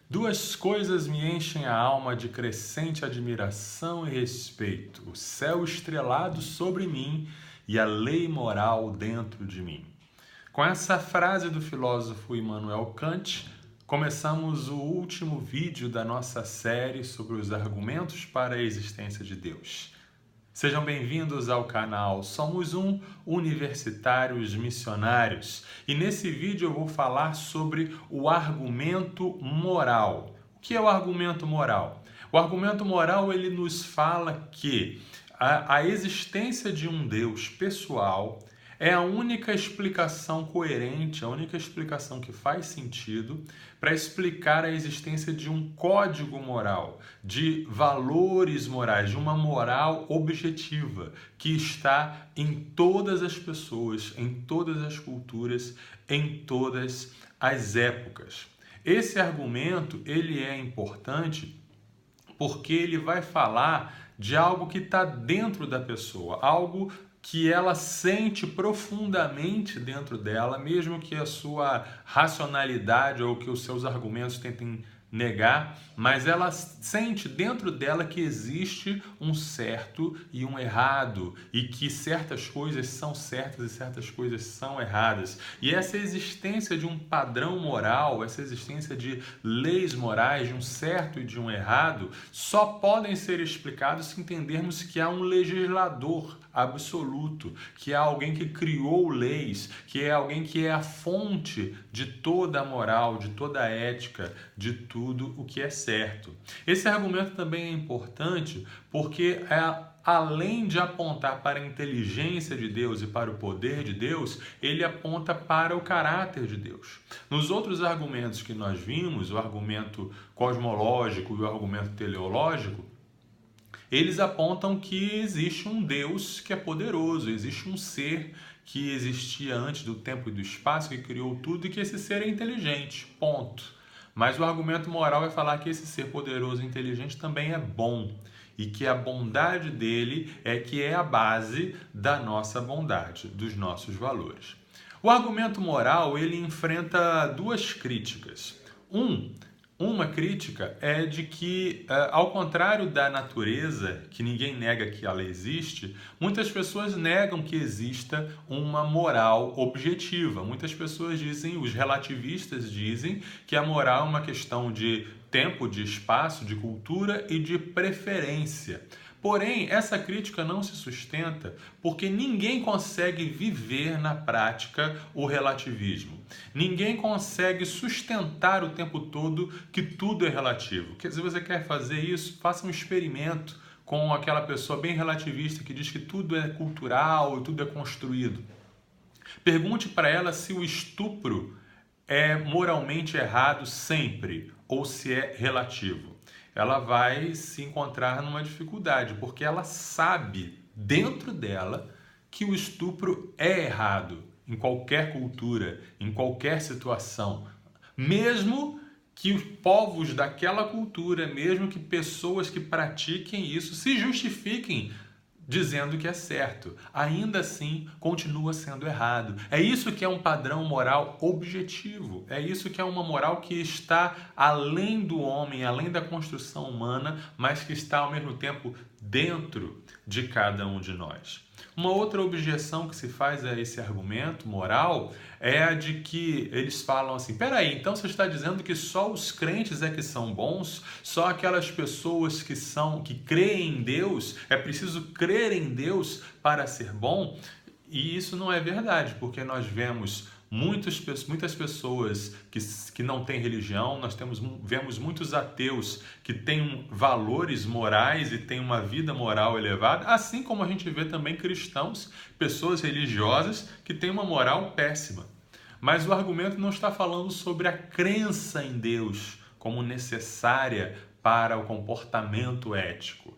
Duas coisas me enchem a alma de crescente admiração e respeito: o céu estrelado sobre mim e a lei moral dentro de mim. Com essa frase do filósofo Immanuel Kant, começamos o último vídeo da nossa série sobre os argumentos para a existência de Deus. Sejam bem-vindos ao canal Somos Universitários Missionários, e nesse vídeo eu vou falar sobre o argumento moral. O que é o argumento moral? O argumento moral ele nos fala que a existência de um Deus pessoal é a única explicação coerente, a única explicação que faz sentido para explicar a existência de um código moral, de valores morais, de uma moral objetiva que está em todas as pessoas, em todas as culturas, em todas as épocas. Esse argumento ele é importante porque ele vai falar de algo que está dentro da pessoa, algo que ela sente profundamente dentro dela, mesmo que a sua racionalidade ou que os seus argumentos tentem negar, mas ela sente dentro dela que existe um certo e um errado, e que certas coisas são certas e certas coisas são erradas. E essa existência de um padrão moral, essa existência de leis morais, de um certo e de um errado, só podem ser explicados se entendermos que há um legislador absoluto, que é alguém que criou leis, que é alguém que é a fonte de toda a moral, de toda a ética, de tudo o que é certo. Esse argumento também é importante porque além de apontar para a inteligência de Deus e para o poder de Deus, ele aponta para o caráter de Deus. Nos outros argumentos que nós vimos, o argumento cosmológico e o argumento teleológico, eles apontam que existe um Deus que é poderoso, existe um ser que existia antes do tempo e do espaço, que criou tudo e que esse ser é inteligente, ponto. Mas o argumento moral vai falar que esse ser poderoso e inteligente também é bom e que a bondade dele é que é a base da nossa bondade, dos nossos valores. O argumento moral ele enfrenta duas críticas. Uma crítica é de que, ao contrário da natureza, que ninguém nega que ela existe, muitas pessoas negam que exista uma moral objetiva. Muitas pessoas dizem, os relativistas dizem, que a moral é uma questão de tempo, de espaço, de cultura e de preferência. Porém, essa crítica não se sustenta porque ninguém consegue viver na prática o relativismo. Ninguém consegue sustentar o tempo todo que tudo é relativo. Se você quer fazer isso, faça um experimento com aquela pessoa bem relativista que diz que tudo é cultural e tudo é construído. Pergunte para ela se o estupro é moralmente errado sempre ou se é relativo. Ela vai se encontrar numa dificuldade, porque ela sabe dentro dela que o estupro é errado em qualquer cultura, em qualquer situação. Mesmo que os povos daquela cultura, mesmo que pessoas que pratiquem isso se justifiquem dizendo que é certo, ainda assim continua sendo errado. É isso que é um padrão moral objetivo. É isso que é uma moral que está além do homem, além da construção humana, mas que está ao mesmo tempo dentro de cada um de nós. Uma outra objeção que se faz a esse argumento moral é a de que eles falam assim, peraí, então você está dizendo que só os crentes é que são bons? Só aquelas pessoas que creem em Deus, é preciso crer em Deus para ser bom? E isso não é verdade, porque nós vemos muitas pessoas que não têm religião, vemos muitos ateus que têm valores morais e têm uma vida moral elevada, assim como a gente vê também cristãos, pessoas religiosas que têm uma moral péssima. Mas o argumento não está falando sobre a crença em Deus como necessária para o comportamento ético.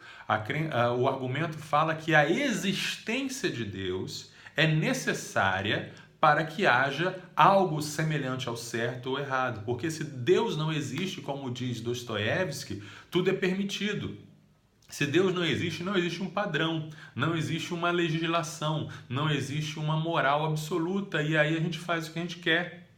O argumento fala que a existência de Deus é necessária para que haja algo semelhante ao certo ou errado. Porque se Deus não existe, como diz Dostoiévski, tudo é permitido. Se Deus não existe um padrão, não existe uma legislação, não existe uma moral absoluta, e aí a gente faz o que a gente quer.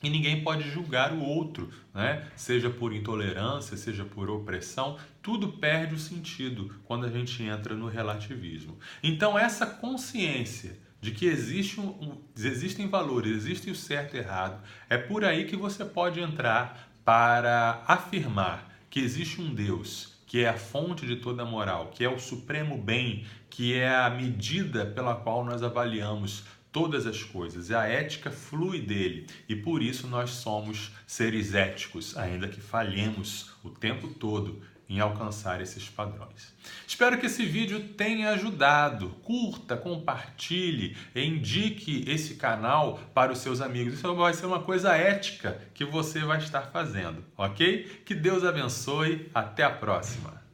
E ninguém pode julgar o outro, né? Seja por intolerância, seja por opressão, tudo perde o sentido quando a gente entra no relativismo. Então, essa consciência de que existem valores, existe o certo e errado, é por aí que você pode entrar para afirmar que existe um Deus que é a fonte de toda a moral, que é o supremo bem, que é a medida pela qual nós avaliamos todas as coisas. A ética flui dele e por isso nós somos seres éticos, ainda que falhemos o tempo todo em alcançar esses padrões. Espero que esse vídeo tenha ajudado. Curta, compartilhe, indique esse canal para os seus amigos. Isso vai ser uma coisa ética que você vai estar fazendo, ok? Que Deus abençoe. Até a próxima.